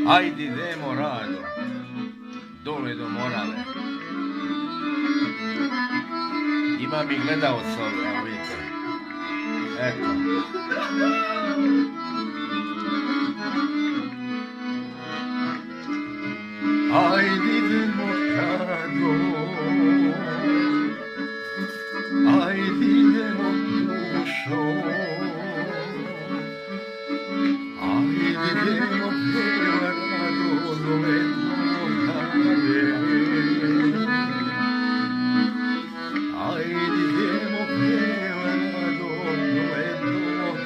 Ajde idemo rado, dole do Morave. Ima mi gledalca ovdje, evo vidite. Eto. Ajde idemo rado, ajde idemo dušo, ajde idemo pjeva rado dole do Morave. Ajde idemo pjeva rado dole do Morave.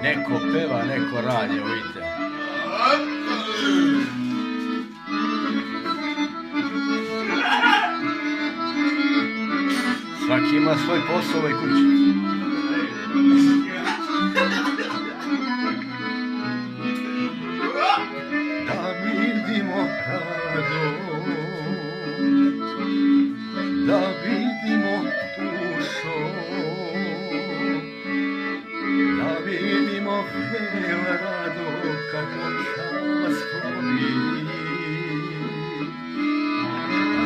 Neko peva, neko radi, vidite. Svaki ima svoj posao i kući. Da vidimo rado, da vidimo dušo, da vidimo pjeva rado kako čas plovi.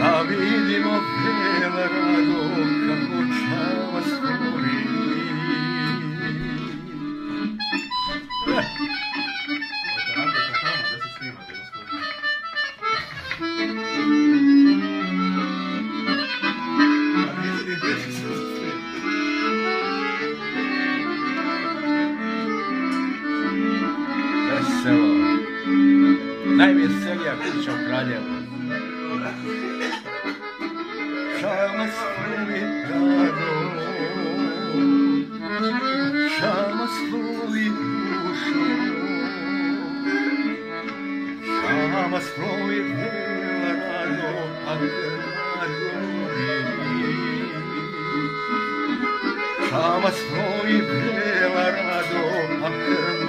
Da vidimo pjeva rado kako čas plovi. Veselo. Najveselija kuća u Kraljevu. Šamas plovi rado, šamas plovi dušo, šamas plovi pjeva rado, a krma gori. Šamas plovi pjeva rado, a krma